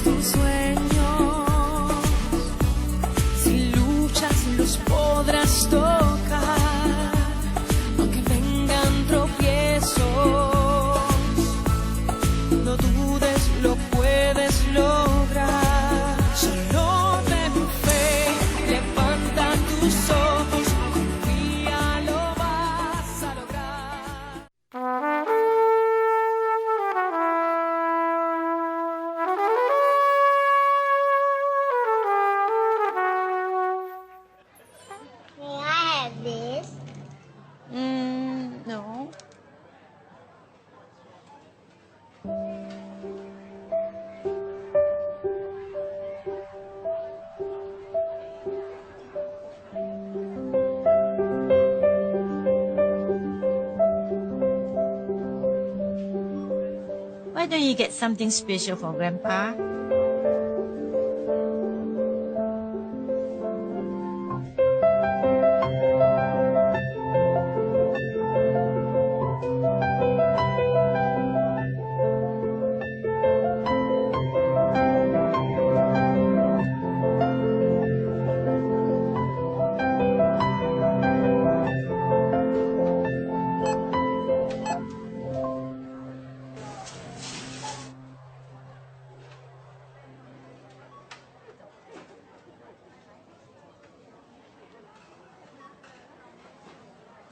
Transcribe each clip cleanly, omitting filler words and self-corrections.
tus sueños, si luchas los podrás tocar, aunque vengan tropiezos, no dudes, lo puedes lograr. Solo ten fe, levanta tus ojos, confía, lo vas a lograr. May I have this? No. Why don't you get something special for Grandpa?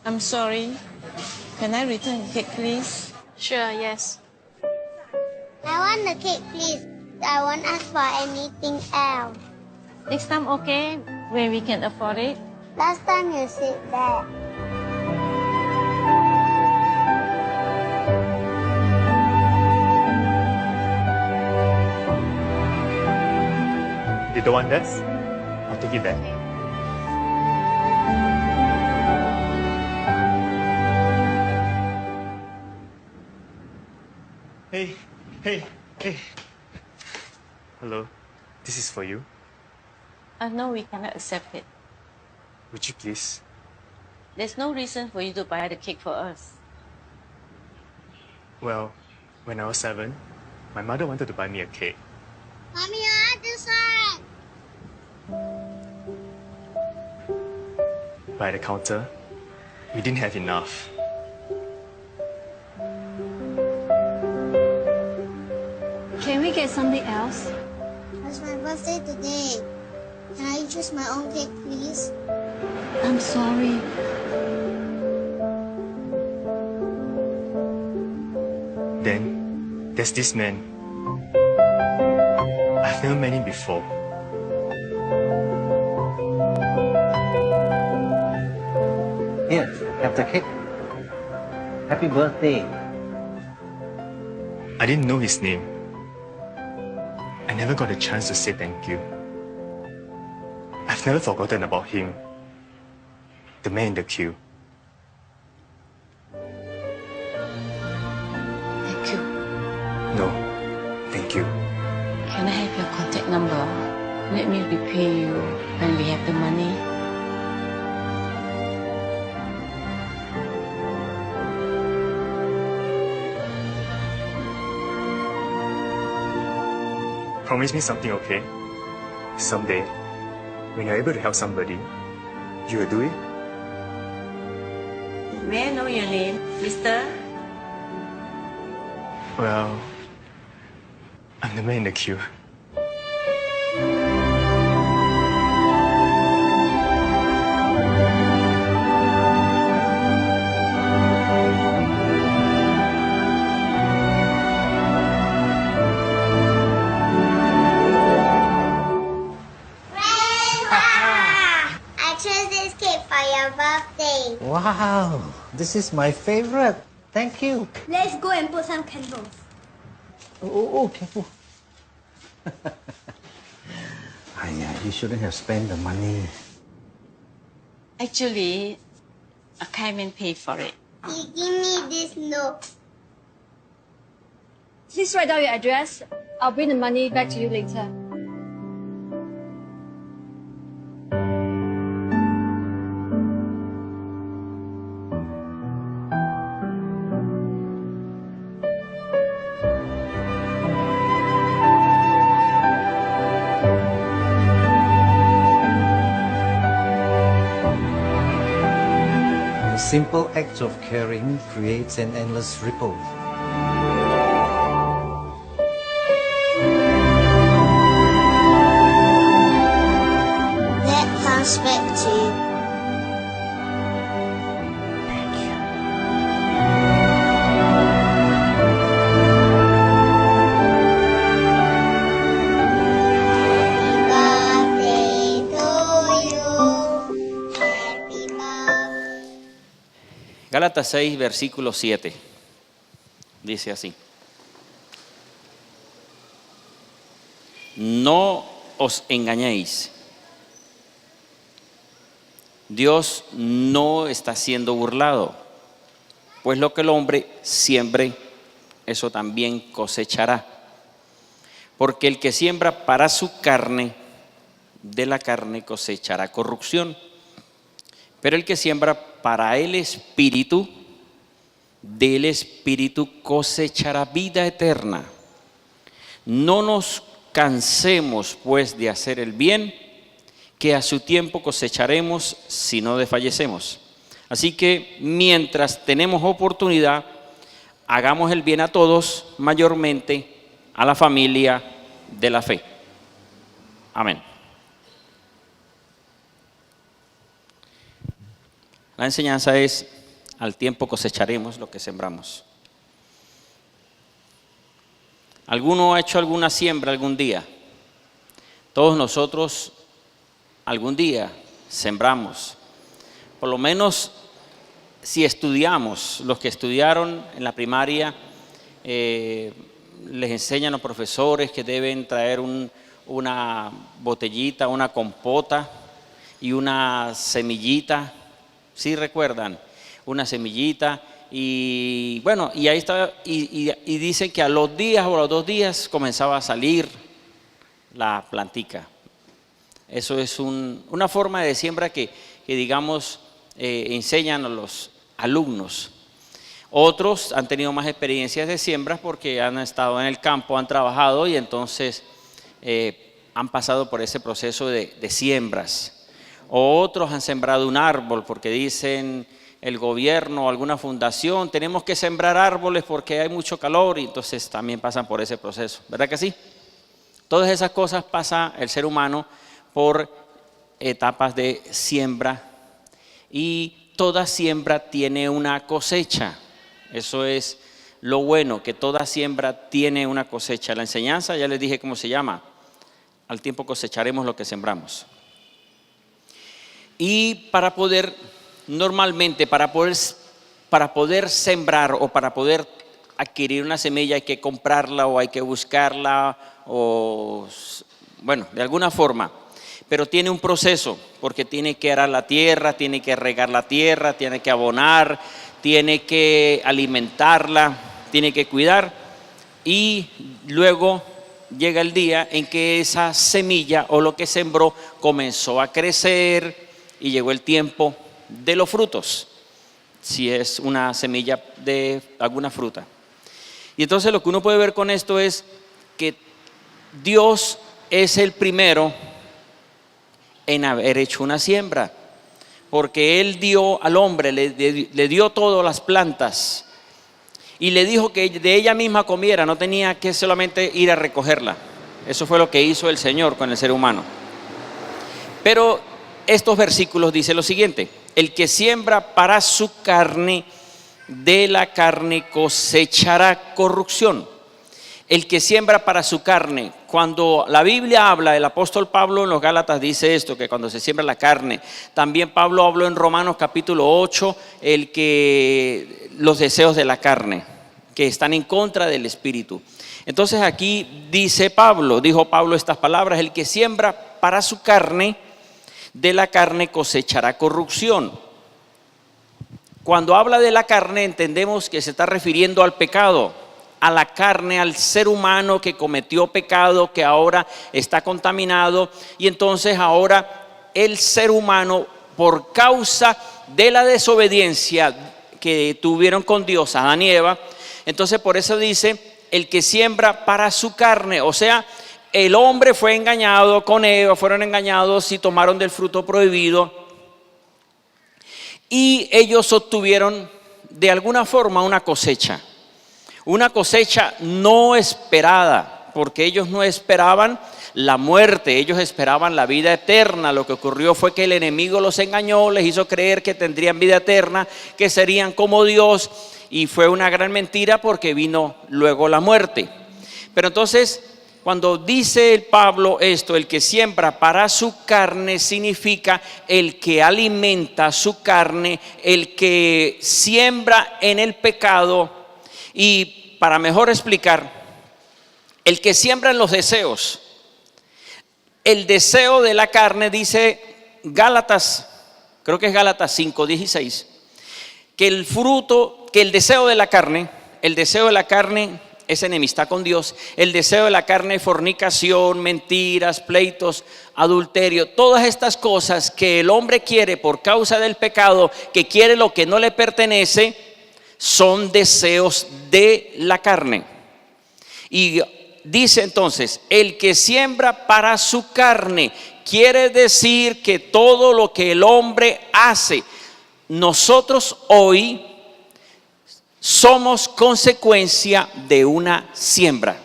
I'm sorry. Can I return the cake, please? Sure, yes. I want the cake, please. I won't ask for anything else. Next time, okay? When we can afford it? Last time you said that. You don't want this? I'll take it back. Hey, hey, hey. Hello, this is for you. No, we cannot accept it. Would you please? There's no reason for you to buy the cake for us. Well, when I was 7, my mother wanted to buy me a cake. Mommy, I want this one. By the counter, we didn't have enough. Can we get something else? It's my birthday today. Can I choose my own cake, please? I'm sorry. Then, there's this man. I've never met him before. Here, have the cake. Happy birthday. I didn't know his name. I never got a chance to say thank you. I've never forgotten about him. The man in the queue. Thank you. No, thank you. Can I have your contact number? Let me repay you when we have the money. Promise me something, okay? Someday, when you're able to help somebody, you will do it? May I know your name, mister? Well, I'm the man in the queue. I chose this cake for your birthday. Wow, this is my favorite. Thank you. Let's go and put some candles. Oh, careful. You shouldn't have spent the money. Actually, a kind man paid for it. You give me this note. Please write down your address. I'll bring the money back to you later. simple act of caring creates an endless ripple. That comes back to you. Happy birthday to you. Happy birthday. Gálatas 6, versículo 7. Dice así: no os engañéis. Dios no está siendo burlado, pues lo que el hombre siembre, eso también cosechará. Porque el que siembra para su carne, de la carne cosechará corrupción. Pero el que siembra para el Espíritu, del Espíritu cosechará vida eterna. No nos cansemos pues de hacer el bien, que a su tiempo cosecharemos si no desfallecemos. Así que mientras tenemos oportunidad, hagamos el bien a todos, mayormente a la familia de la fe. Amén. La enseñanza es: al tiempo cosecharemos lo que sembramos. ¿Alguno ha hecho alguna siembra algún día? Todos nosotros algún día sembramos. Por lo menos si estudiamos, los que estudiaron en la primaria, les enseñan los profesores que deben traer una botellita, una compota y una semillita. ¿Sí recuerdan? Una semillita y bueno, y ahí está, y dicen que a los días o a los 2 días comenzaba a salir la plantica. Eso es una forma de siembra que digamos, enseñan a los alumnos. Otros han tenido más experiencias de siembras porque han estado en el campo, han trabajado y entonces han pasado por ese proceso de siembras. Otros han sembrado un árbol porque dicen el gobierno o alguna fundación, tenemos que sembrar árboles porque hay mucho calor, y entonces también pasan por ese proceso. ¿Verdad que sí? Todas esas cosas pasa el ser humano por etapas de siembra, y toda siembra tiene una cosecha. Eso es lo bueno, que toda siembra tiene una cosecha. La enseñanza, ya les dije cómo se llama: al tiempo cosecharemos lo que sembramos. Y normalmente para poder sembrar o para poder adquirir una semilla hay que comprarla o hay que buscarla, o bueno, de alguna forma. Pero tiene un proceso, porque tiene que arar la tierra, tiene que regar la tierra, tiene que abonar, tiene que alimentarla, tiene que cuidar, y luego llega el día en que esa semilla o lo que sembró comenzó a crecer y llegó el tiempo de los frutos, si es una semilla de alguna fruta. Y entonces lo que uno puede ver con esto es que Dios es el primero en haber hecho una siembra, porque Él dio al hombre, le dio todas las plantas y le dijo que de ella misma comiera, no tenía que solamente ir a recogerla. Eso fue lo que hizo el Señor con el ser humano. Pero estos versículos dicen lo siguiente: el que siembra para su carne, de la carne cosechará corrupción. El que siembra para su carne. Cuando la Biblia habla, el apóstol Pablo en los Gálatas dice esto, que cuando se siembra la carne. También Pablo habló en Romanos capítulo 8, los deseos de la carne, que están en contra del Espíritu. Entonces aquí dijo Pablo estas palabras: el que siembra para su carne, de la carne cosechará corrupción. Cuando habla de la carne, entendemos que se está refiriendo al pecado, a la carne, al ser humano que cometió pecado, que ahora está contaminado, y entonces ahora el ser humano, por causa de la desobediencia que tuvieron con Dios, Adán y Eva, entonces por eso dice: el que siembra para su carne. O sea, el hombre fue engañado con Eva, fueron engañados y tomaron del fruto prohibido. y ellos obtuvieron de alguna forma una cosecha no esperada, porque ellos no esperaban la muerte, ellos esperaban la vida eterna. Lo que ocurrió fue que el enemigo los engañó, les hizo creer que tendrían vida eterna, que serían como Dios, y fue una gran mentira porque vino luego la muerte. Pero entonces, cuando dice el Pablo esto, el que siembra para su carne, significa el que alimenta su carne, el que siembra en el pecado. Y para mejor explicar, el que siembra en los deseos. El deseo de la carne, dice Gálatas, creo que es Gálatas 5:16, que el deseo de la carne es enemistad con Dios. El deseo de la carne es fornicación, mentiras, pleitos, adulterio, todas estas cosas que el hombre quiere por causa del pecado, que quiere lo que no le pertenece, son deseos de la carne. Y dice entonces, el que siembra para su carne, quiere decir que todo lo que el hombre hace, nosotros hoy somos consecuencia de una siembra.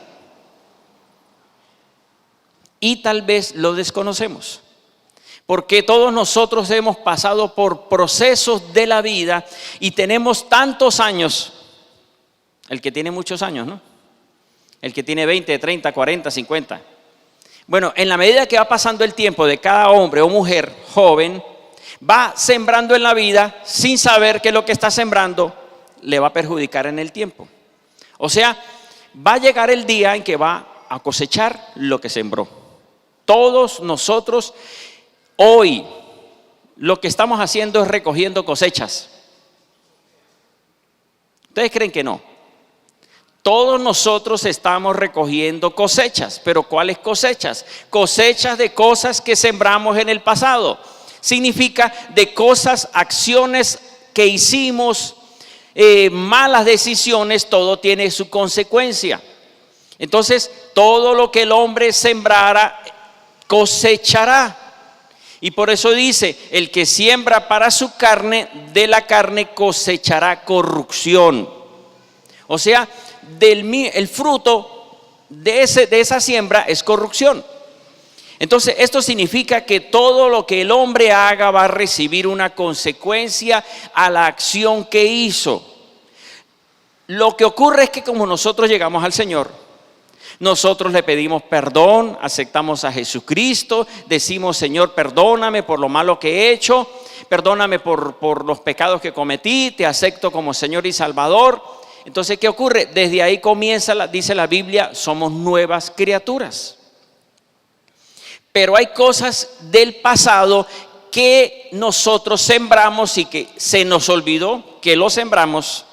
Y tal vez lo desconocemos, porque todos nosotros hemos pasado por procesos de la vida y tenemos tantos años. El que tiene muchos años, ¿no? El que tiene 20, 30, 40, 50. Bueno, en la medida que va pasando el tiempo de cada hombre o mujer joven, va sembrando en la vida sin saber que lo que está sembrando le va a perjudicar en el tiempo. O sea, va a llegar el día en que va a cosechar lo que sembró. Todos nosotros hoy lo que estamos haciendo es recogiendo cosechas. ¿Ustedes creen que no? Todos nosotros estamos recogiendo cosechas, pero ¿cuáles cosechas? Cosechas de cosas que sembramos en el pasado. Significa de cosas, acciones que hicimos, malas decisiones, todo tiene su consecuencia. Entonces, todo lo que el hombre sembrara, cosechará. Y por eso dice, el que siembra para su carne, de la carne cosechará corrupción. O sea, el fruto de esa siembra es corrupción. Entonces, esto significa que todo lo que el hombre haga va a recibir una consecuencia a la acción que hizo. Lo que ocurre es que como nosotros llegamos al Señor, nosotros le pedimos perdón, aceptamos a Jesucristo, decimos: Señor, perdóname por lo malo que he hecho, perdóname por los pecados que cometí, te acepto como Señor y Salvador. Entonces, ¿qué ocurre? Desde ahí comienza, dice la Biblia, somos nuevas criaturas. Pero hay cosas del pasado que nosotros sembramos y que se nos olvidó que lo sembramos.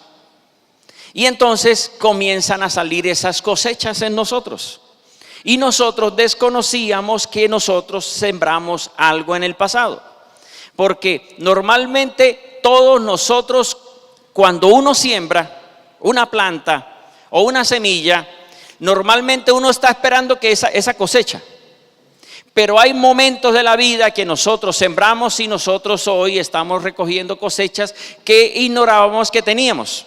Y entonces comienzan a salir esas cosechas en nosotros. Y nosotros desconocíamos que nosotros sembramos algo en el pasado. Porque normalmente todos nosotros, cuando uno siembra una planta o una semilla, normalmente uno está esperando que esa cosecha. Pero hay momentos de la vida que nosotros sembramos y nosotros hoy estamos recogiendo cosechas que ignorábamos que teníamos.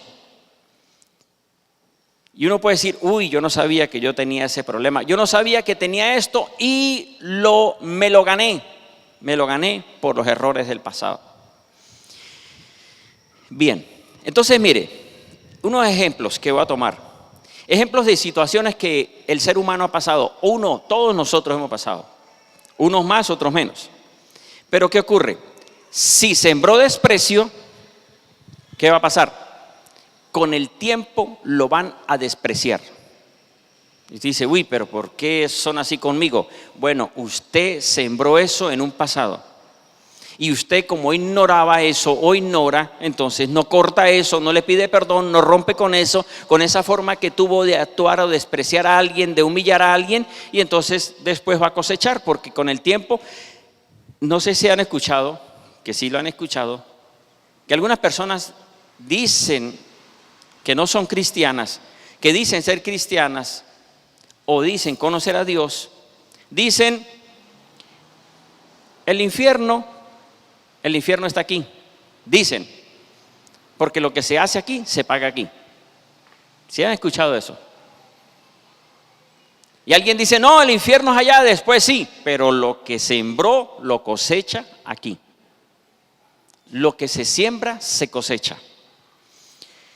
Y uno puede decir: uy, yo no sabía que yo tenía ese problema, yo no sabía que tenía esto y me lo gané por los errores del pasado. Bien, entonces mire, unos ejemplos que voy a tomar, ejemplos de situaciones que el ser humano ha pasado, todos nosotros hemos pasado, unos más, otros menos. Pero ¿qué ocurre? Si sembró desprecio, ¿qué va a pasar? Con el tiempo lo van a despreciar. Y dice: uy, pero ¿por qué son así conmigo? Bueno, usted sembró eso en un pasado. Y usted, como ignoraba eso o ignora, entonces no corta eso, no le pide perdón, no rompe con eso, con esa forma que tuvo de actuar o despreciar a alguien, de humillar a alguien, y entonces después va a cosechar, porque con el tiempo, no sé si han escuchado, que sí lo han escuchado, que algunas personas dicen que no son cristianas, que dicen ser cristianas o dicen conocer a Dios, dicen: el infierno está aquí, Dicen, porque lo que se hace aquí, se paga aquí. ¿Sí han escuchado eso? Y alguien dice, no, el infierno es allá, después sí, pero lo que sembró, lo cosecha aquí. Lo que se siembra, se cosecha.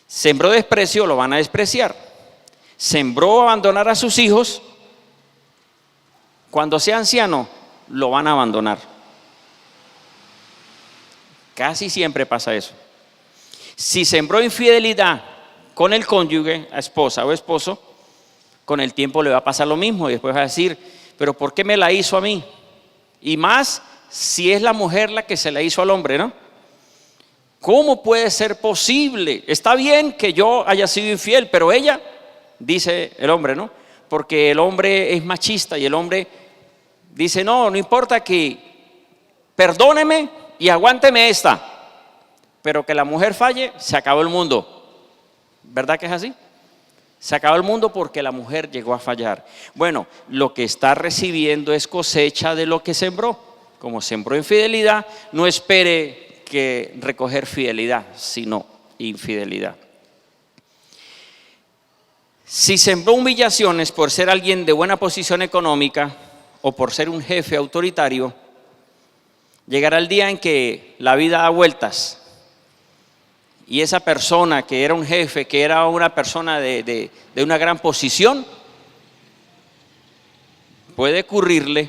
Sembró desprecio, lo van a despreciar. Sembró abandonar a sus hijos, cuando sea anciano, lo van a abandonar. Casi siempre pasa eso. Si sembró infidelidad con el cónyuge, a esposa o esposo, con el tiempo le va a pasar lo mismo y después va a decir, pero ¿por qué me la hizo a mí? Y más si es la mujer la que se la hizo al hombre, ¿no? ¿Cómo puede ser posible? Está bien que yo haya sido infiel, pero ella, dice el hombre, ¿no? Porque el hombre es machista y el hombre dice, no importa que perdóneme y aguánteme esta, pero que la mujer falle, se acabó el mundo. ¿Verdad que es así? Se acabó el mundo porque la mujer llegó a fallar. Bueno, lo que está recibiendo es cosecha de lo que sembró. Como sembró infidelidad, no espere que recoger fidelidad, sino infidelidad. Si sembró humillaciones por ser alguien de buena posición económica o por ser un jefe autoritario, llegará el día en que la vida da vueltas y esa persona que era un jefe, que era una persona de una gran posición, puede ocurrirle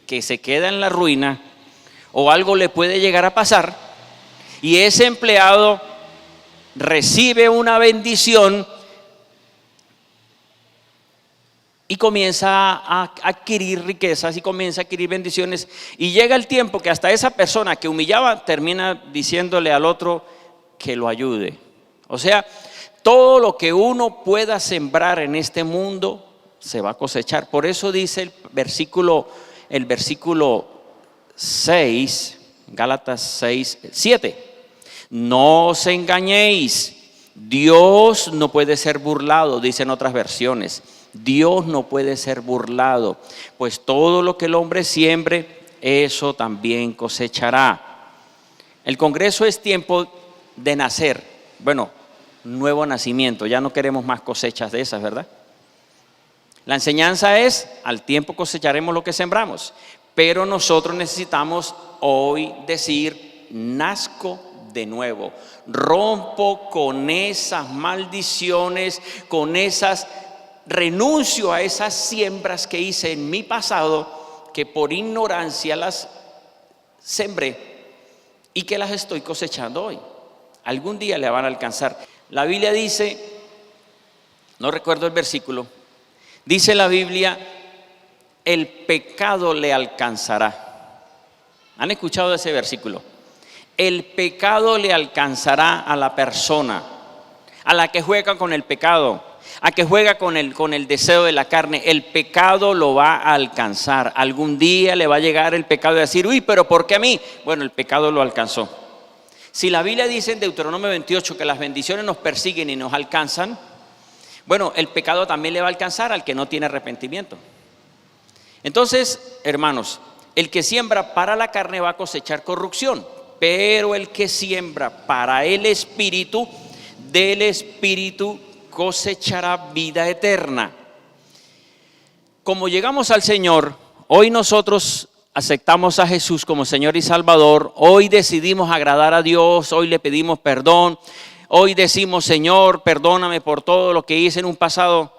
que se queda en la ruina o algo le puede llegar a pasar y ese empleado recibe una bendición y comienza a adquirir riquezas y comienza a adquirir bendiciones y llega el tiempo que hasta esa persona que humillaba termina diciéndole al otro que lo ayude. O sea, todo lo que uno pueda sembrar en este mundo se va a cosechar. Por eso dice el versículo 6, Gálatas 6, 7. No os engañéis, Dios no puede ser burlado, dicen otras versiones. Dios no puede ser burlado, pues todo lo que el hombre siembre, eso también cosechará. El Congreso es tiempo de nacer, bueno, nuevo nacimiento, ya no queremos más cosechas de esas, ¿verdad? La enseñanza es, al tiempo cosecharemos lo que sembramos, pero nosotros necesitamos hoy decir, nazco de nuevo, rompo con esas maldiciones, con esas, renuncio a esas siembras que hice en mi pasado, que por ignorancia las sembré y que las estoy cosechando hoy. Algún día le van a alcanzar. La Biblia dice, no recuerdo el versículo, dice la Biblia, el pecado le alcanzará. ¿Han escuchado ese versículo? El pecado le alcanzará a la persona, a la que juega con el pecado, a que juega con el deseo de la carne. El pecado lo va a alcanzar. Algún día le va a llegar el pecado de decir, uy, pero ¿por qué a mí? Bueno, el pecado lo alcanzó. Si la Biblia dice en Deuteronomio 28 que las bendiciones nos persiguen y nos alcanzan, bueno, el pecado también le va a alcanzar al que no tiene arrepentimiento. Entonces, hermanos, el que siembra para la carne va a cosechar corrupción, pero el que siembra para el Espíritu, del Espíritu cosechará vida eterna. Como llegamos al Señor, hoy nosotros aceptamos a Jesús como Señor y Salvador, hoy decidimos agradar a Dios, hoy le pedimos perdón, hoy decimos, Señor, perdóname por todo lo que hice en un pasado.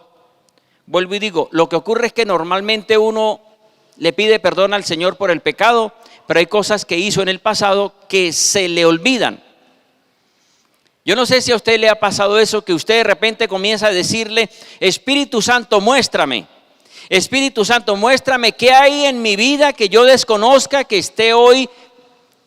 Vuelvo y digo, lo que ocurre es que normalmente uno le pide perdón al Señor por el pecado, pero hay cosas que hizo en el pasado que se le olvidan. Yo no sé si a usted le ha pasado eso, que usted de repente comienza a decirle, Espíritu Santo, muéstrame. Espíritu Santo, muéstrame qué hay en mi vida que yo desconozca, que esté hoy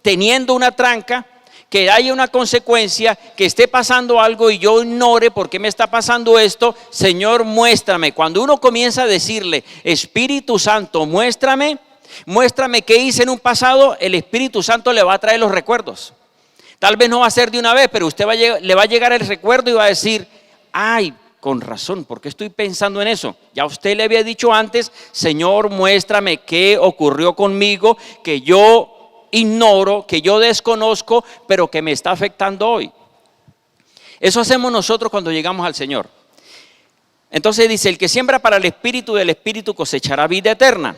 teniendo una tranca, que haya una consecuencia, que esté pasando algo y yo ignore por qué me está pasando esto. Señor, muéstrame. Cuando uno comienza a decirle, Espíritu Santo, muéstrame qué hice en un pasado, el Espíritu Santo le va a traer los recuerdos. Tal vez no va a ser de una vez, pero usted le va a llegar el recuerdo y va a decir, ay, con razón, ¿por qué estoy pensando en eso? Ya usted le había dicho antes, Señor, muéstrame qué ocurrió conmigo, que yo ignoro, que yo desconozco, pero que me está afectando hoy. Eso hacemos nosotros cuando llegamos al Señor. Entonces dice, el que siembra para el Espíritu, del Espíritu cosechará vida eterna.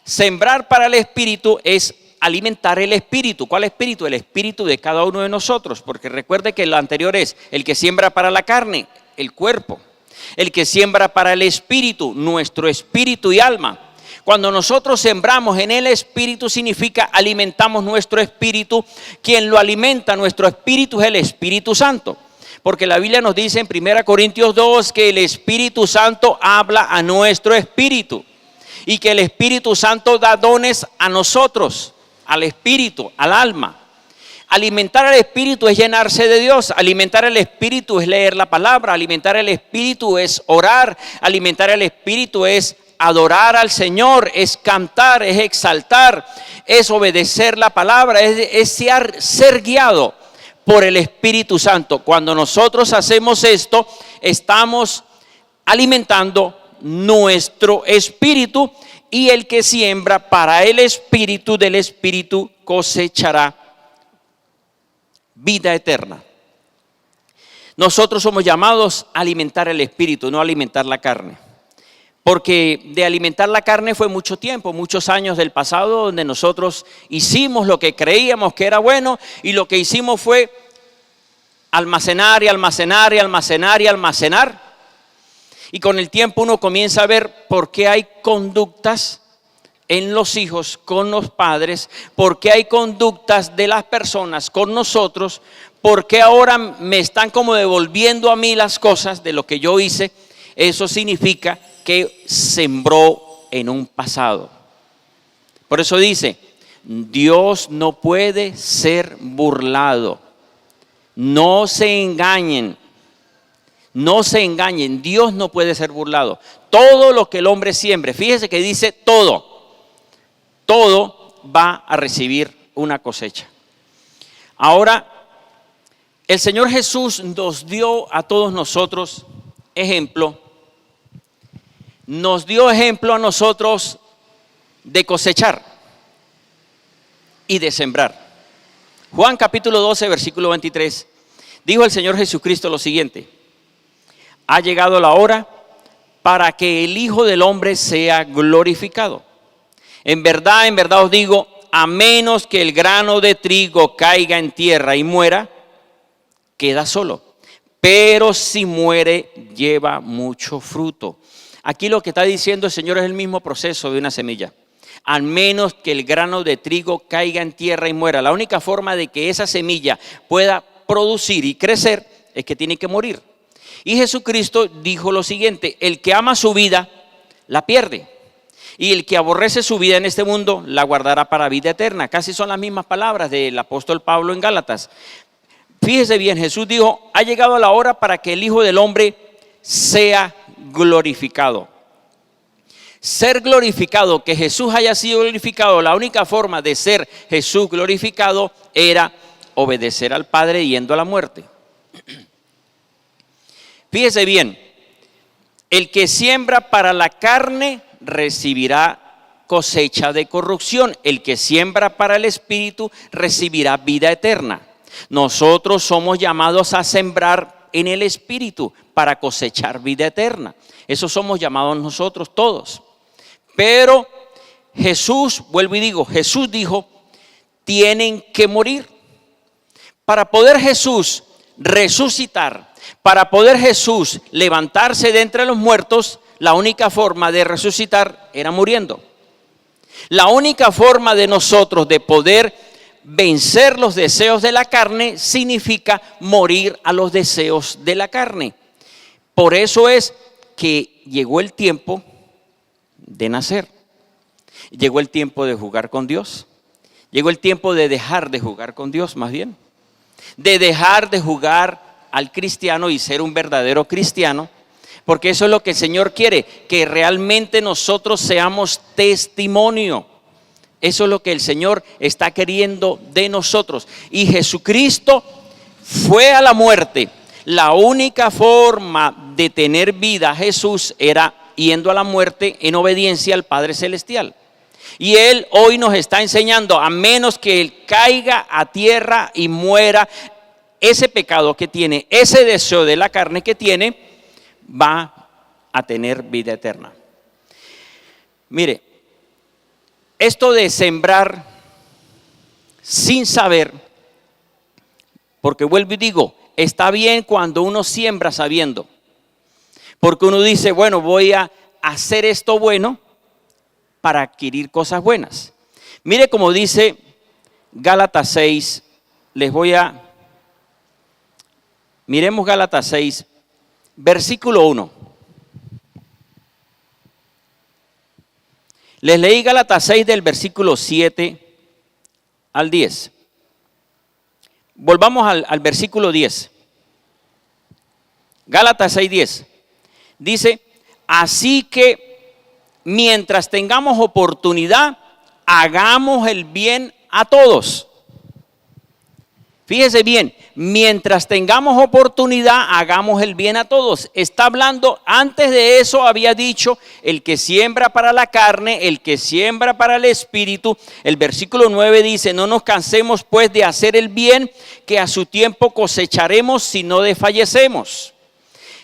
Sembrar para el Espíritu es alimentar el Espíritu. ¿Cuál Espíritu? El Espíritu de cada uno de nosotros. Porque recuerde que lo anterior es el que siembra para la carne, el cuerpo. El que siembra para el Espíritu, nuestro espíritu y alma. Cuando nosotros sembramos en el Espíritu significa alimentamos nuestro espíritu. Quien lo alimenta nuestro espíritu es el Espíritu Santo. Porque la Biblia nos dice en 1 Corintios 2 que el Espíritu Santo habla a nuestro espíritu. Y que el Espíritu Santo da dones a nosotros, al espíritu, al alma. Alimentar al espíritu es llenarse de Dios. Alimentar al espíritu es leer la palabra. Alimentar al espíritu es orar. Alimentar al espíritu es adorar al Señor, es cantar, es exaltar, es obedecer la palabra, es ser guiado por el Espíritu Santo. Cuando nosotros hacemos esto, estamos alimentando nuestro espíritu, y el que siembra para el Espíritu, del Espíritu cosechará vida eterna. Nosotros somos llamados a alimentar el espíritu, no a alimentar la carne. Porque de alimentar la carne fue mucho tiempo, muchos años del pasado, donde nosotros hicimos lo que creíamos que era bueno, y lo que hicimos fue almacenar y almacenar y almacenar y almacenar. Y con el tiempo uno comienza a ver por qué hay conductas en los hijos con los padres, por qué hay conductas de las personas con nosotros, por qué ahora me están como devolviendo a mí las cosas de lo que yo hice. Eso significa que sembró en un pasado. Por eso dice, Dios no puede ser burlado. No se engañen. No se engañen, Dios no puede ser burlado. Todo lo que el hombre siembre, fíjese que dice todo va a recibir una cosecha. Ahora, el Señor Jesús nos dio a todos nosotros ejemplo. Nos dio ejemplo a nosotros de cosechar y de sembrar. Juan capítulo 12, versículo 23, dijo el Señor Jesucristo lo siguiente: ha llegado la hora para que el Hijo del Hombre sea glorificado. En verdad os digo, a menos que el grano de trigo caiga en tierra y muera, queda solo. Pero si muere, lleva mucho fruto. Aquí lo que está diciendo el Señor es el mismo proceso de una semilla. Al menos que el grano de trigo caiga en tierra y muera. La única forma de que esa semilla pueda producir y crecer es que tiene que morir. Y Jesucristo dijo lo siguiente: el que ama su vida, la pierde. Y el que aborrece su vida en este mundo, la guardará para vida eterna. Casi son las mismas palabras del apóstol Pablo en Gálatas. Fíjese bien, Jesús dijo, ha llegado la hora para que el Hijo del Hombre sea glorificado. Ser glorificado, que Jesús haya sido glorificado, la única forma de ser Jesús glorificado era obedecer al Padre yendo a la muerte. Fíjese bien, el que siembra para la carne recibirá cosecha de corrupción. El que siembra para el Espíritu recibirá vida eterna. Nosotros somos llamados a sembrar en el Espíritu para cosechar vida eterna. Eso somos llamados nosotros todos. Pero Jesús, vuelvo y digo, Jesús dijo, tienen que morir. Para poder Jesús resucitar, para poder Jesús levantarse de entre los muertos, la única forma de resucitar era muriendo. La única forma de nosotros de poder vencer los deseos de la carne significa morir a los deseos de la carne. Por eso es que llegó el tiempo de nacer. Llegó el tiempo de jugar con Dios. Llegó el tiempo de dejar de jugar con Dios, más bien. De dejar de jugar al cristiano y ser un verdadero cristiano. Porque eso es lo que el Señor quiere, que realmente nosotros seamos testimonio. Eso es lo que el Señor está queriendo de nosotros. Y Jesucristo fue a la muerte. La única forma de tener vida Jesús era yendo a la muerte en obediencia al Padre Celestial. Y Él hoy nos está enseñando, a menos que Él caiga a tierra y muera, ese pecado que tiene, ese deseo de la carne que tiene, va a tener vida eterna. Mire, esto de sembrar sin saber, porque vuelvo y digo, está bien cuando uno siembra sabiendo, porque uno dice, bueno, voy a hacer esto bueno para adquirir cosas buenas. Mire como dice Gálatas 6, miremos Gálatas 6, versículo 1. Les leí Gálatas 6 del versículo 7 al 10. Volvamos al versículo 10. Gálatas 6, 10. Dice, así que mientras tengamos oportunidad, hagamos el bien a todos. Fíjese bien, mientras tengamos oportunidad, hagamos el bien a todos. Está hablando, antes de eso había dicho, el que siembra para la carne, el que siembra para el espíritu. El versículo 9 dice, no nos cansemos pues de hacer el bien, que a su tiempo cosecharemos si no desfallecemos.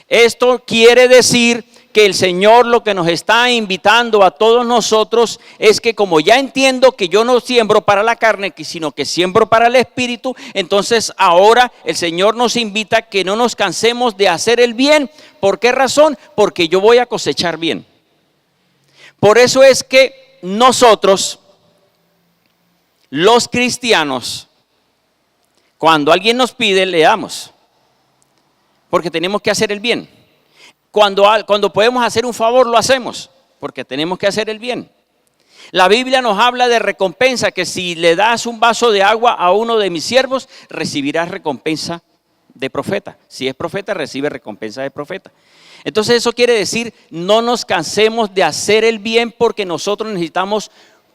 Esto quiere decir que el Señor lo que nos está invitando a todos nosotros es que como ya entiendo que yo no siembro para la carne, sino que siembro para el espíritu, entonces ahora el Señor nos invita a que no nos cansemos de hacer el bien. ¿Por qué razón? Porque yo voy a cosechar bien. Por eso es que nosotros, los cristianos, cuando alguien nos pide, le damos. Porque tenemos que hacer el bien. Cuando podemos hacer un favor, lo hacemos, porque tenemos que hacer el bien. La Biblia nos habla de recompensa, que si le das un vaso de agua a uno de mis siervos, recibirás recompensa de profeta. Si es profeta, recibe recompensa de profeta. Entonces eso quiere decir, no nos cansemos de hacer el bien, porque nosotros necesitamos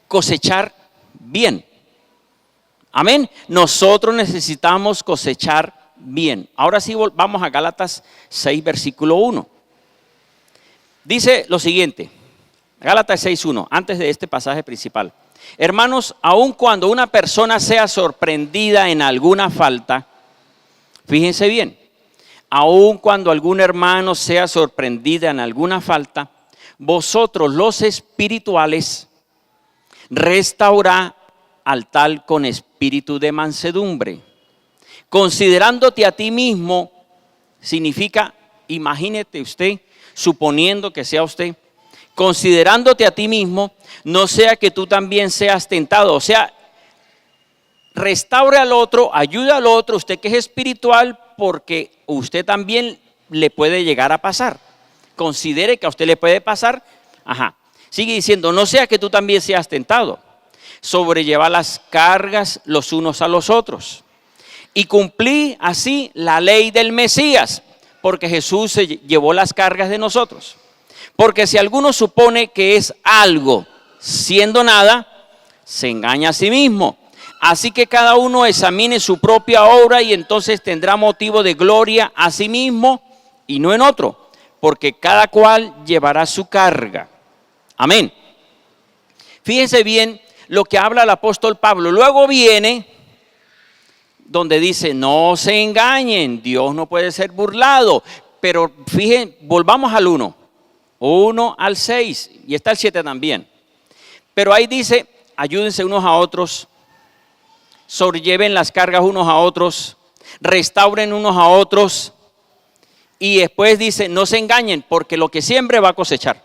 cosechar bien. Amén. Nosotros necesitamos cosechar bien. Ahora sí vamos a Gálatas 6, versículo 1. Dice lo siguiente, Gálatas 6:1, antes de este pasaje principal. Hermanos, aun cuando una persona sea sorprendida en alguna falta, fíjense bien, aun cuando algún hermano sea sorprendida en alguna falta, vosotros los espirituales restaurad al tal con espíritu de mansedumbre. Considerándote a ti mismo, significa, imagínate usted, suponiendo que sea usted, considerándote a ti mismo, no sea que tú también seas tentado. O sea, restaure al otro, ayuda al otro, usted que es espiritual, porque usted también le puede llegar a pasar. Considere que a usted le puede pasar. Sigue diciendo, no sea que tú también seas tentado. Sobrellevar las cargas los unos a los otros. Y cumplí así la ley del Mesías, porque Jesús se llevó las cargas de nosotros. Porque si alguno supone que es algo siendo nada, se engaña a sí mismo. Así que cada uno examine su propia obra y entonces tendrá motivo de gloria a sí mismo y no en otro, porque cada cual llevará su carga. Amén. Fíjense bien lo que habla el apóstol Pablo. Luego viene donde dice, no se engañen, Dios no puede ser burlado. Pero fíjense, volvamos al 1 al 6, y está el 7 también. Pero ahí dice, ayúdense unos a otros, sobrelleven las cargas unos a otros, restauren unos a otros. Y después dice, no se engañen, porque lo que siembre va a cosechar.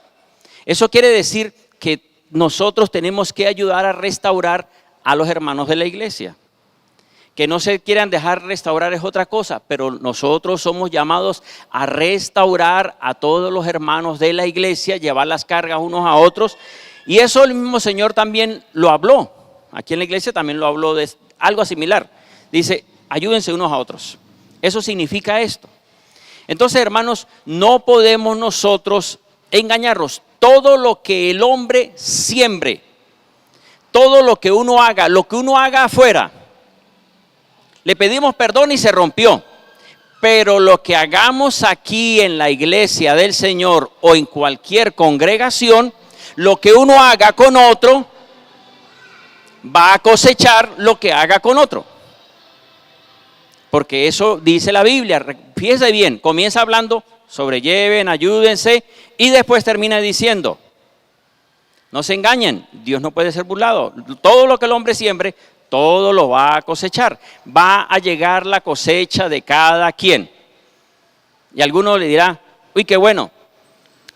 Eso quiere decir que nosotros tenemos que ayudar a restaurar a los hermanos de la iglesia. Que no se quieran dejar restaurar es otra cosa, pero nosotros somos llamados a restaurar a todos los hermanos de la iglesia, llevar las cargas unos a otros. Y eso el mismo Señor también lo habló. Aquí en la iglesia también lo habló de algo similar. Dice, ayúdense unos a otros. Eso significa esto. Entonces, hermanos, no podemos nosotros engañarnos. Todo lo que el hombre siembre, todo lo que uno haga afuera, le pedimos perdón y se rompió. Pero lo que hagamos aquí en la iglesia del Señor o en cualquier congregación, lo que uno haga con otro, va a cosechar lo que haga con otro. Porque eso dice la Biblia. Fíjese bien, comienza hablando, sobrelleven, ayúdense, y después termina diciendo, no se engañen, Dios no puede ser burlado. Todo lo que el hombre siembre, todo lo va a cosechar. Va a llegar la cosecha de cada quien. Y alguno le dirá, uy, qué bueno.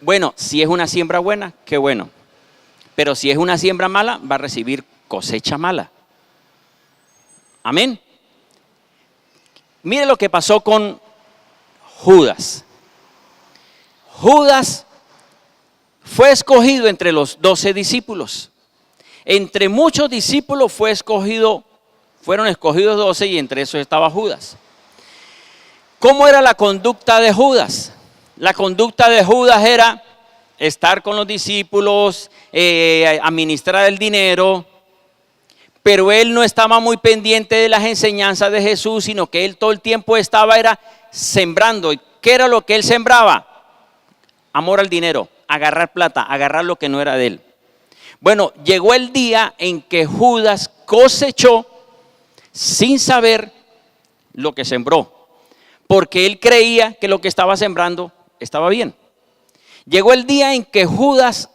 Bueno, si es una siembra buena, qué bueno. Pero si es una siembra mala, va a recibir cosecha mala. Amén. Mire lo que pasó con Judas. Judas fue escogido entre los 12 discípulos. Entre muchos discípulos fueron escogidos 12 y entre esos estaba Judas. ¿Cómo era la conducta de Judas? La conducta de Judas era estar con los discípulos, administrar el dinero, pero él no estaba muy pendiente de las enseñanzas de Jesús, sino que él todo el tiempo era sembrando. ¿Y qué era lo que él sembraba? Amor al dinero, agarrar plata, agarrar lo que no era de él. Bueno, llegó el día en que Judas cosechó sin saber lo que sembró, porque él creía que lo que estaba sembrando estaba bien. Llegó el día en que Judas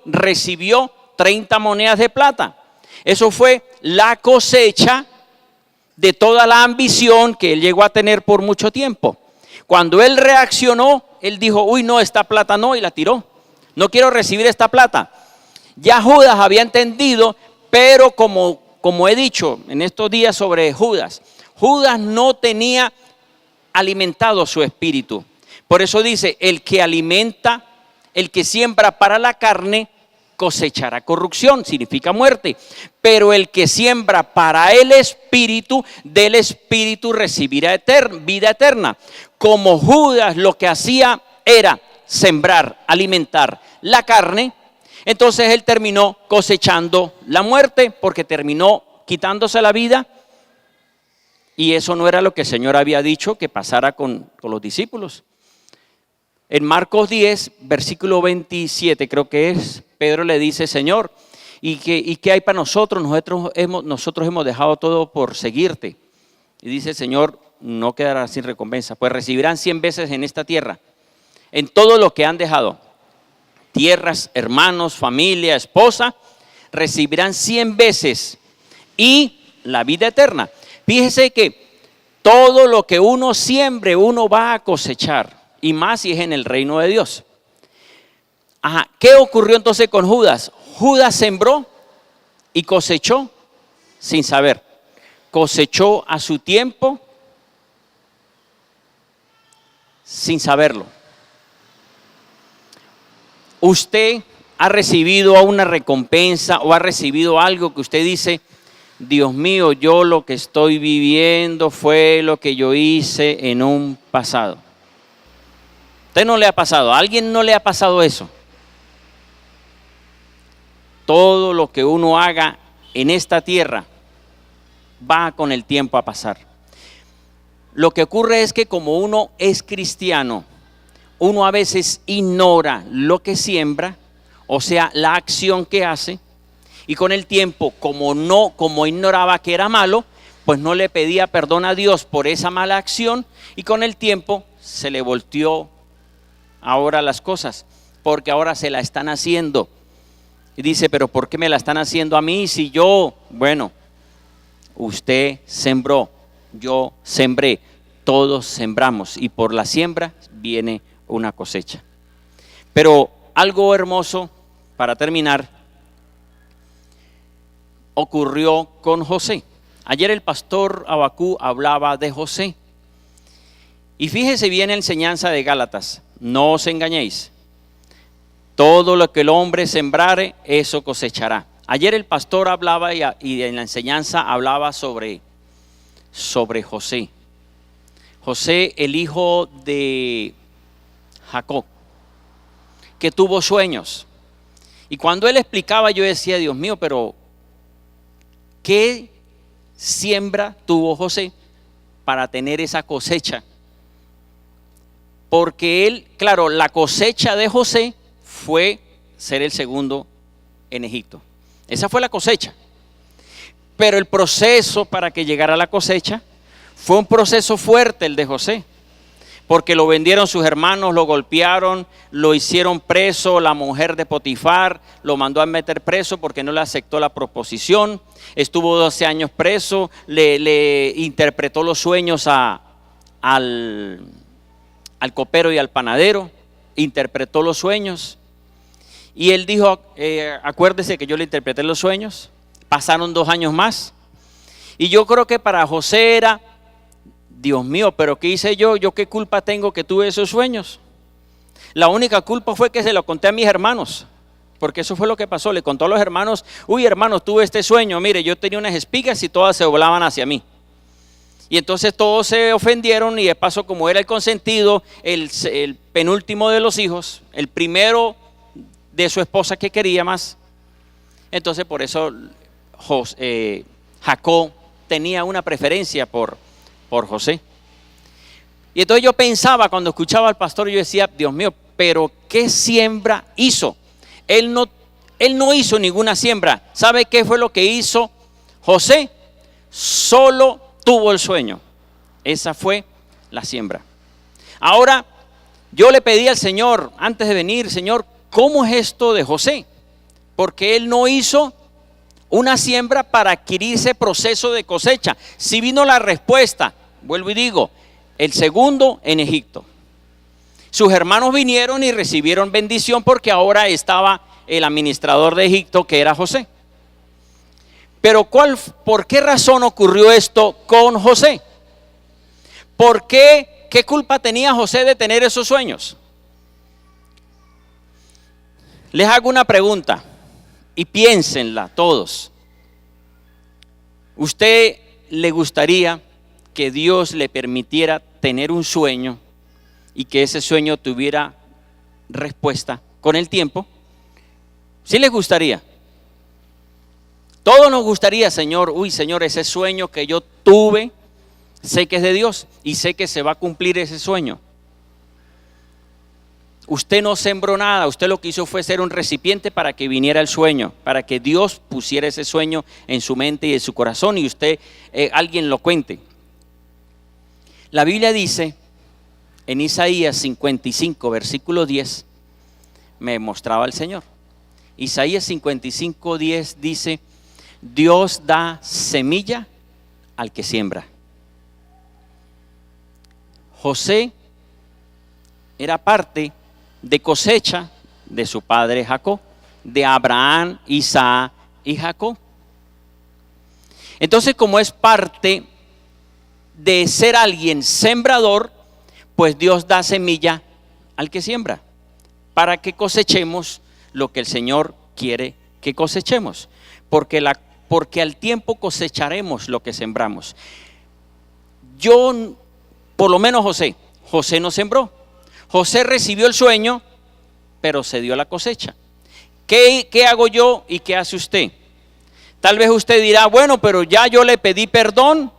recibió 30 monedas de plata. Eso fue la cosecha de toda la ambición que él llegó a tener por mucho tiempo. Cuando él reaccionó, él dijo, uy, no, esta plata no, y la tiró. No quiero recibir esta plata. Ya Judas había entendido, pero como he dicho en estos días sobre Judas, Judas no tenía alimentado su espíritu. Por eso dice, el que siembra para la carne, cosechará corrupción, significa muerte. Pero el que siembra para el espíritu, del espíritu recibirá vida eterna. Como Judas lo que hacía era sembrar, alimentar la carne, entonces él terminó cosechando la muerte, porque terminó quitándose la vida. Y eso no era lo que el Señor había dicho que pasara con los discípulos. En Marcos 10, versículo 27, creo que es, Pedro le dice, Señor, ¿y qué hay para nosotros? Nosotros hemos dejado todo por seguirte. Y dice el Señor, no quedará sin recompensa, pues recibirán 100 veces en esta tierra, en todo lo que han dejado. Tierras, hermanos, familia, esposa, recibirán 100 veces y la vida eterna. Fíjese que todo lo que uno siembre, uno va a cosechar. Y más si es en el reino de Dios. Ajá, ¿qué ocurrió entonces con Judas? Judas sembró y cosechó sin saber. Cosechó a su tiempo sin saberlo. Usted ha recibido una recompensa o ha recibido algo que usted dice, Dios mío, yo lo que estoy viviendo fue lo que yo hice en un pasado. ¿Usted no le ha pasado? ¿A alguien no le ha pasado eso? Todo lo que uno haga en esta tierra va con el tiempo a pasar. Lo que ocurre es que como uno es cristiano, uno a veces ignora lo que siembra, o sea, la acción que hace, y con el tiempo, como ignoraba que era malo, pues no le pedía perdón a Dios por esa mala acción, y con el tiempo se le volteó ahora las cosas, porque ahora se la están haciendo. Y dice, pero ¿por qué me la están haciendo a mí si yo? Bueno, usted sembró, yo sembré, todos sembramos y por la siembra viene una cosecha. Pero algo hermoso, para terminar, ocurrió con José. Ayer el pastor Abacú hablaba de José. Y fíjese bien la enseñanza de Gálatas. No os engañéis. Todo lo que el hombre sembrare, eso cosechará. Ayer el pastor hablaba y en la enseñanza hablaba sobre José. José, el hijo de Jacob, que tuvo sueños. Y cuando él explicaba, yo decía, Dios mío, pero ¿qué siembra tuvo José para tener esa cosecha? Porque él, claro, la cosecha de José fue ser el segundo en Egipto. Esa fue la cosecha. Pero el proceso para que llegara la cosecha fue un proceso fuerte el de José, porque lo vendieron sus hermanos, lo golpearon, lo hicieron preso, la mujer de Potifar lo mandó a meter preso porque no le aceptó la proposición, estuvo 12 años preso, le interpretó los sueños al copero y al panadero, interpretó los sueños y él dijo, acuérdese que yo le interpreté los sueños. Pasaron 2 años más y yo creo que para José era, Dios mío, pero ¿qué hice yo? ¿Yo qué culpa tengo que tuve esos sueños? La única culpa fue que se lo conté a mis hermanos, porque eso fue lo que pasó. Le contó a los hermanos, uy hermanos, tuve este sueño, mire, yo tenía unas espigas y todas se doblaban hacia mí. Y entonces todos se ofendieron y de paso, como era el consentido, el penúltimo de los hijos, el primero de su esposa que quería más, entonces por eso Jacob tenía una preferencia por José. Y entonces yo pensaba, cuando escuchaba al pastor, yo decía, Dios mío, pero ¿qué siembra hizo? Él no hizo ninguna siembra. ¿Sabe qué fue lo que hizo José? Solo tuvo el sueño. Esa fue la siembra. Ahora, yo le pedí al Señor, antes de venir, Señor, ¿cómo es esto de José? Porque él no hizo una siembra para adquirir ese proceso de cosecha. Si vino la respuesta, vuelvo y digo, el segundo en Egipto. Sus hermanos vinieron y recibieron bendición porque ahora estaba el administrador de Egipto, que era José. Pero ¿por qué razón ocurrió esto con José? ¿Por qué? ¿Qué culpa tenía José de tener esos sueños? Les hago una pregunta. Y piénsenla todos. ¿Usted le gustaría que Dios le permitiera tener un sueño y que ese sueño tuviera respuesta con el tiempo? ¿Sí les gustaría? Todos nos gustaría, Señor, uy Señor, ese sueño que yo tuve, sé que es de Dios y sé que se va a cumplir ese sueño. Usted no sembró nada, usted lo que hizo fue ser un recipiente para que viniera el sueño, para que Dios pusiera ese sueño en su mente y en su corazón y usted, alguien lo cuente. La Biblia dice en Isaías 55, versículo 10, me mostraba el Señor. Isaías 55, 10 dice, Dios da semilla al que siembra. José era parte de cosecha de su padre Jacob, de Abraham, Isaac y Jacob. Entonces, como es parte de ser alguien sembrador, pues Dios da semilla al que siembra, para que cosechemos lo que el Señor quiere que cosechemos, porque al tiempo cosecharemos lo que sembramos. Por lo menos José no sembró. José recibió el sueño, pero se dio la cosecha. ¿Qué hago yo y qué hace usted? Tal vez usted dirá, bueno, pero ya yo le pedí perdón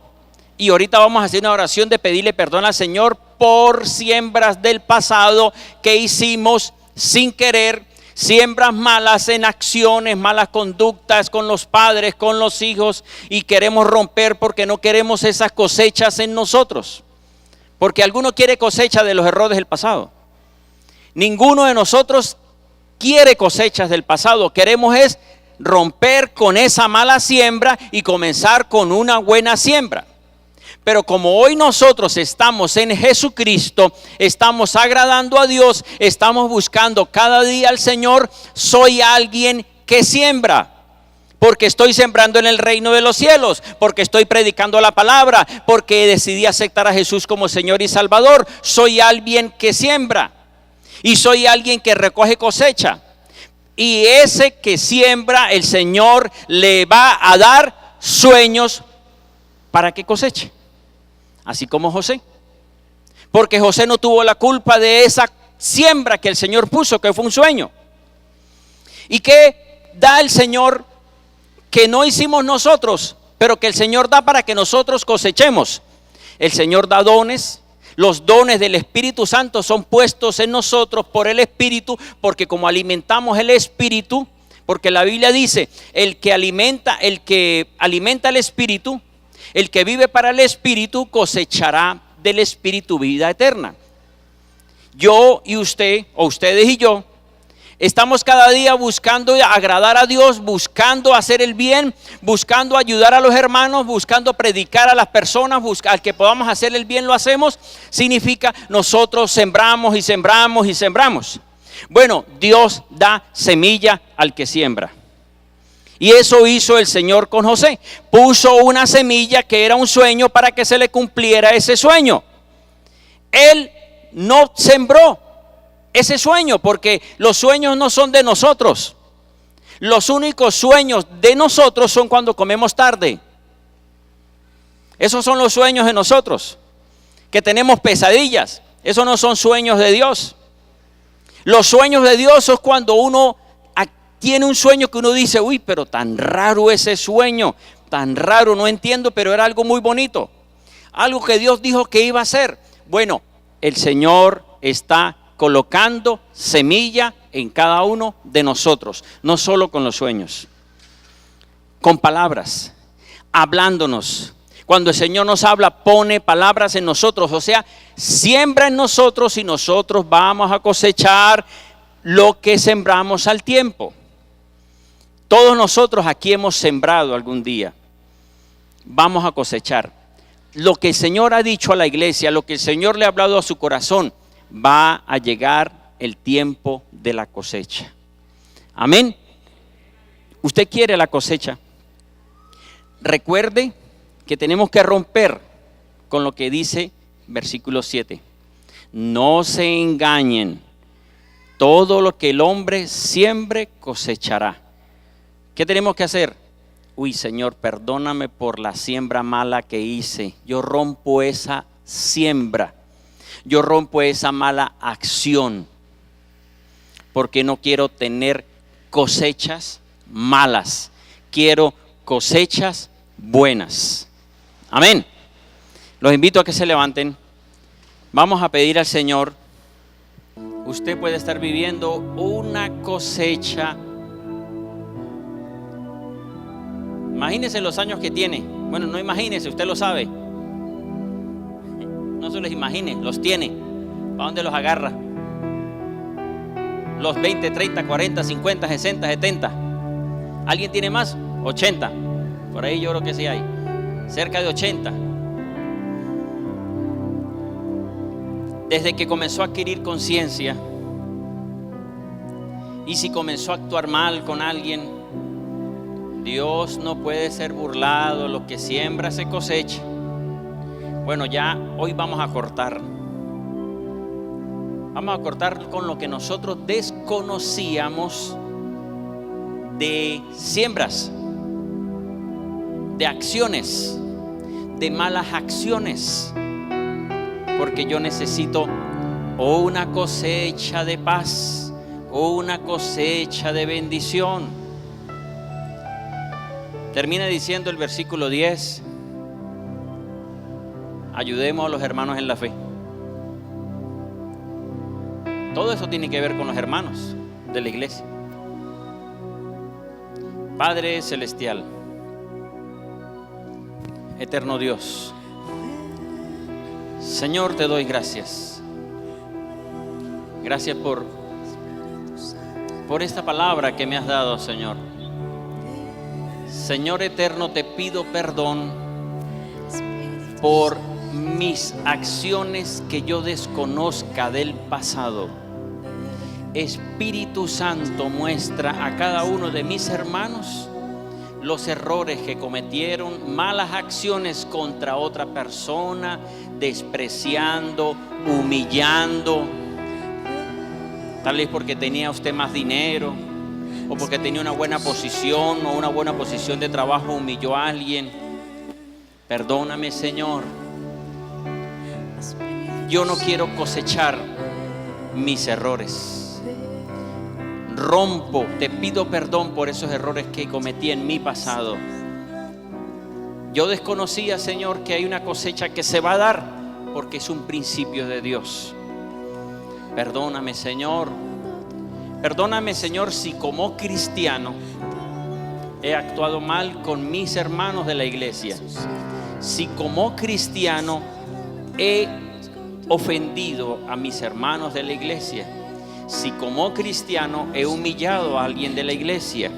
y ahorita vamos a hacer una oración de pedirle perdón al Señor por siembras del pasado que hicimos sin querer, siembras malas en acciones, malas conductas con los padres, con los hijos, y queremos romper porque no queremos esas cosechas en nosotros. Porque alguno quiere cosecha de los errores del pasado. Ninguno de nosotros quiere cosechas del pasado. Queremos es romper con esa mala siembra y comenzar con una buena siembra. Pero como hoy nosotros estamos en Jesucristo, estamos agradando a Dios, estamos buscando cada día al Señor, soy alguien que siembra. Porque estoy sembrando en el reino de los cielos, porque estoy predicando la palabra, porque decidí aceptar a Jesús como Señor y Salvador. Soy alguien que siembra y soy alguien que recoge cosecha. Y ese que siembra, el Señor le va a dar sueños para que coseche. Así como José. Porque José no tuvo la culpa de esa siembra que el Señor puso, que fue un sueño. ¿Y qué da el Señor que no hicimos nosotros, pero que el Señor da para que nosotros cosechemos? El Señor da dones. Los dones del Espíritu Santo son puestos en nosotros por el Espíritu, porque como alimentamos el Espíritu, Porque la Biblia dice, el que alimenta el espíritu, el que vive para el espíritu, cosechará del espíritu vida eterna. Yo y usted, o ustedes y yo, estamos cada día buscando agradar a Dios, buscando hacer el bien, buscando ayudar a los hermanos, buscando predicar a las personas, al que podamos hacer el bien lo hacemos. Significa nosotros sembramos y sembramos y sembramos. Bueno, Dios da semilla al que siembra. Y eso hizo el Señor con José. Puso una semilla que era un sueño para que se le cumpliera ese sueño. Él no sembró ese sueño porque los sueños no son de nosotros. Los únicos sueños de nosotros son cuando comemos tarde. Esos son los sueños de nosotros, que tenemos pesadillas. Esos no son sueños de Dios. Los sueños de Dios es cuando uno tiene un sueño que uno dice, uy, pero tan raro ese sueño, tan raro, no entiendo, pero era algo muy bonito. Algo que Dios dijo que iba a hacer. Bueno, el Señor está colocando semilla en cada uno de nosotros, no solo con los sueños, con palabras, hablándonos. Cuando el Señor nos habla, pone palabras en nosotros, o sea, siembra en nosotros y nosotros vamos a cosechar lo que sembramos al tiempo. Todos nosotros aquí hemos sembrado algún día, vamos a cosechar. Lo que el Señor ha dicho a la iglesia, lo que el Señor le ha hablado a su corazón, va a llegar el tiempo de la cosecha. Amén. ¿Usted quiere la cosecha? Recuerde que tenemos que romper con lo que dice versículo 7. No se engañen, todo lo que el hombre siembre cosechará. ¿Qué tenemos que hacer? Uy, Señor, perdóname por la siembra mala que hice. Yo rompo esa siembra. Yo rompo esa mala acción. Porque no quiero tener cosechas malas. Quiero cosechas buenas. Amén. Los invito a que se levanten. Vamos a pedir al Señor. Usted puede estar viviendo una cosecha. Imagínese los años que tiene. Bueno, no imagínese, usted lo sabe. No se los imagine, los tiene. ¿Para dónde los agarra? Los 20, 30, 40, 50, 60, 70. ¿Alguien tiene más? 80. Por ahí yo creo que sí hay. Cerca de 80. Desde que comenzó a adquirir conciencia. Y si comenzó a actuar mal con alguien, Dios no puede ser burlado, lo que siembra se cosecha. Bueno, ya hoy vamos a cortar. Vamos a cortar con lo que nosotros desconocíamos de siembras, de acciones, de malas acciones. Porque yo necesito o una cosecha de paz o una cosecha de bendición. Termina diciendo el versículo 10. Ayudemos a los hermanos en la fe. Todo eso tiene que ver con los hermanos de la iglesia. Padre celestial, eterno Dios, Señor, te doy gracias. Gracias por esta palabra que me has dado, Señor. Señor eterno, te pido perdón por mis acciones que yo desconozca del pasado. Espíritu Santo, muestra a cada uno de mis hermanos los errores que cometieron, malas acciones contra otra persona, despreciando, humillando, tal vez porque tenía usted más dinero, o porque tenía una buena posición o una buena posición de trabajo, humilló a alguien. Perdóname, Señor. Yo no quiero cosechar mis errores. Rompo, te pido perdón por esos errores que cometí en mi pasado. Yo desconocía, Señor, que hay una cosecha que se va a dar porque es un principio de Dios. Perdóname, Señor. Perdóname, Señor, si como cristiano he actuado mal con mis hermanos de la iglesia. Si como cristiano he ofendido a mis hermanos de la iglesia. Si como cristiano he humillado a alguien de la iglesia.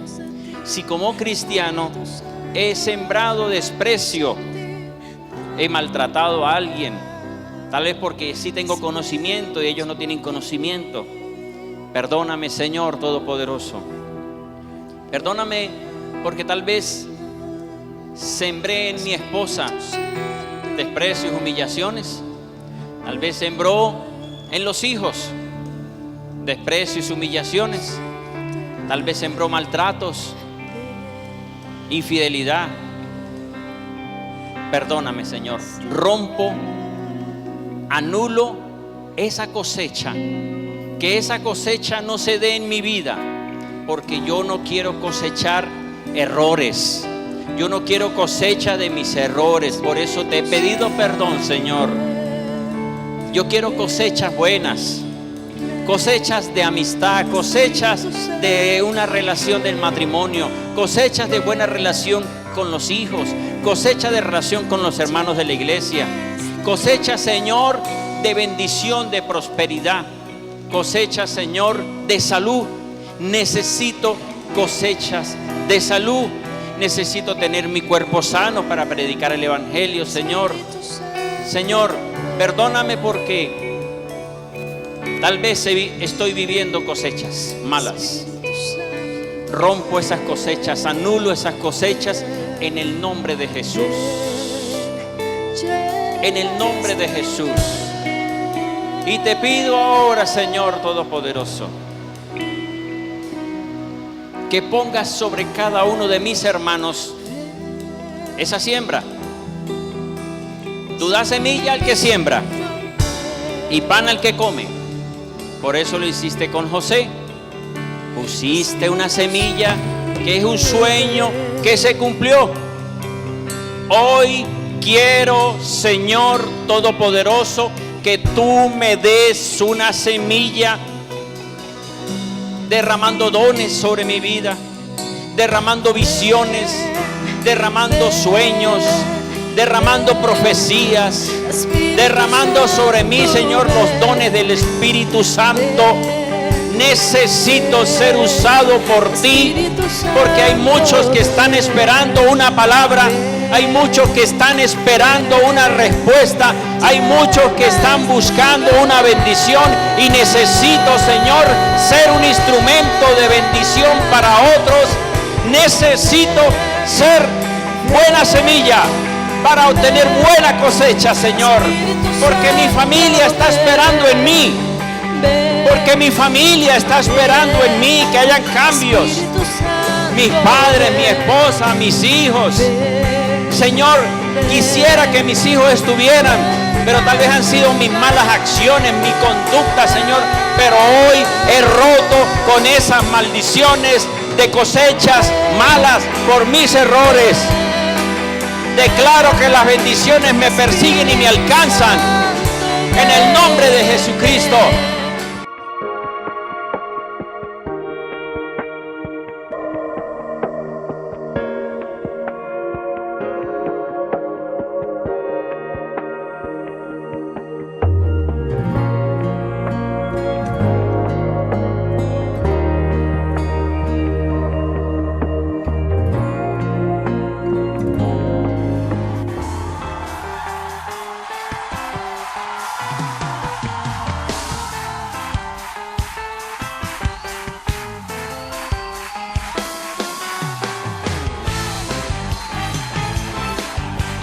Si como cristiano he sembrado desprecio, he maltratado a alguien, tal vez porque sí tengo conocimiento y ellos no tienen conocimiento. Perdóname, Señor Todopoderoso. Perdóname porque tal vez sembré en mi esposa desprecios, humillaciones. Tal vez sembró en los hijos desprecios, humillaciones. Tal vez sembró maltratos, infidelidad. Perdóname, Señor. Rompo, anulo esa cosecha. Que esa cosecha no se dé en mi vida, porque yo no quiero cosechar errores. Yo no quiero cosecha de mis errores. Por eso te he pedido perdón, Señor. Yo quiero cosechas buenas, cosechas de amistad, cosechas de una relación del matrimonio, cosechas de buena relación con los hijos, cosecha de relación con los hermanos de la iglesia, cosecha, Señor, de bendición, de prosperidad, cosecha, Señor, de salud. Necesito cosechas de salud. Necesito tener mi cuerpo sano para predicar el evangelio, Señor. Señor, perdóname porque tal vez estoy viviendo cosechas malas. Rompo esas cosechas, anulo esas cosechas en el nombre de Jesús. En el nombre de Jesús. Y te pido ahora, Señor Todopoderoso, que pongas sobre cada uno de mis hermanos esa siembra. Tú das semilla al que siembra y pan al que come. Por eso lo hiciste con José. Pusiste una semilla que es un sueño que se cumplió. Hoy quiero, Señor Todopoderoso, que tú me des una semilla, derramando dones sobre mi vida, derramando visiones, derramando sueños, derramando profecías, derramando sobre mí, Señor, los dones del Espíritu Santo. Necesito ser usado por ti, porque hay muchos que están esperando una palabra, hay muchos que están esperando una respuesta, hay muchos que están buscando una bendición y necesito, Señor, ser un instrumento de bendición para otros. Necesito ser buena semilla para obtener buena cosecha, Señor, porque mi familia está esperando en mí. Porque mi familia está esperando en mí que hayan cambios. Mis padres, mi esposa, mis hijos. Señor, quisiera que mis hijos estuvieran, pero tal vez han sido mis malas acciones, mi conducta, Señor. Pero hoy he roto con esas maldiciones de cosechas malas por mis errores. Declaro que las bendiciones me persiguen y me alcanzan. En el nombre de Jesucristo.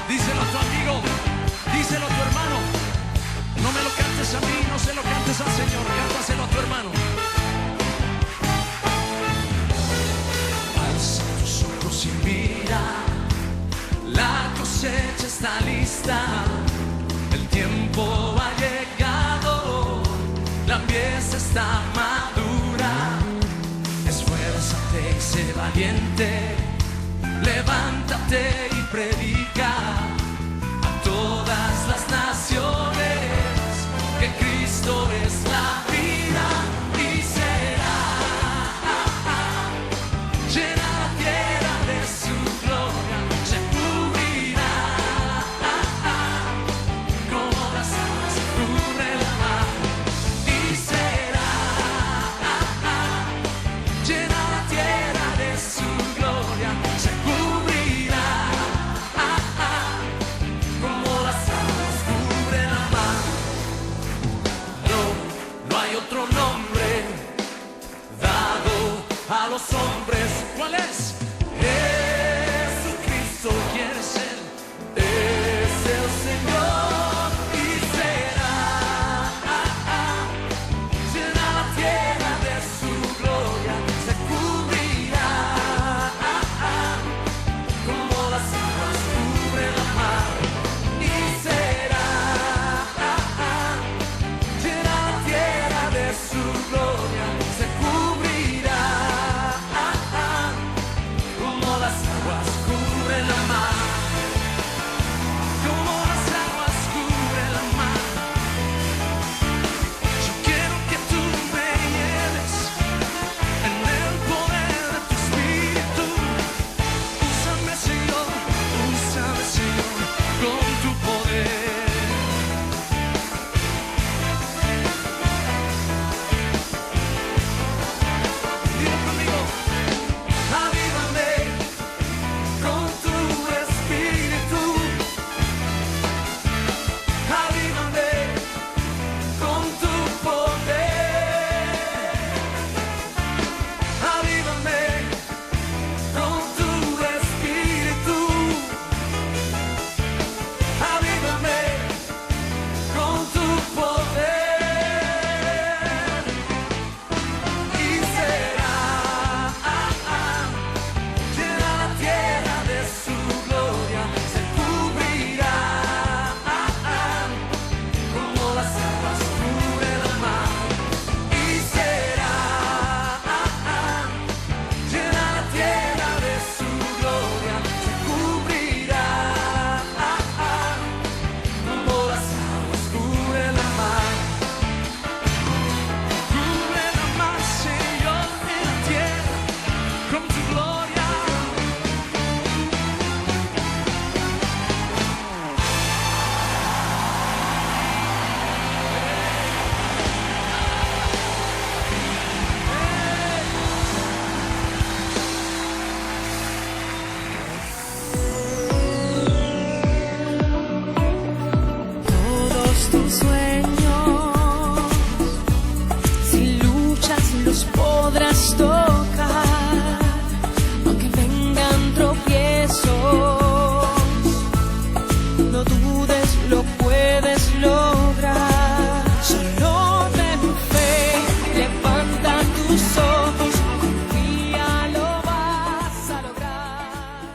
Díselo a tu amigo, díselo a tu hermano. No me lo cantes a mí, no se lo cantes al Señor, cántaselo a tu hermano. Alza tus ojos y mira, la cosecha está lista, el tiempo ha llegado, la mies está madura. Esfuérzate y sé valiente, levántate y predica a todas las naciones que Cristo es la vida y será los hombres. ¿Cuál es? Jesucristo quiere ser, es el Señor y será, llena la tierra de su gloria, se cubrirá como las aguas cubren la mar y será, llena la tierra de su gloria, se cubrirá como las aguas cubren la mar, como las aguas cubren la mar. Yo quiero que tú me lleves en el poder de tu espíritu. Úsame, Señor, con tu poder. Dile conmigo, avívame con tu espíritu. Avívame con tu poder. Avívame con tu espíritu. Avívame con tu poder. Y será, llena la tierra de su gloria, se cubrirá como las aguas cubren la mar. Y será, llena la tierra de su gloria, se cubrirá como las aguas cubren la mar. Cubre la mar, Señor, en la tierra con tu gloria. Todos tus sueños, si luchas los podrás tocar.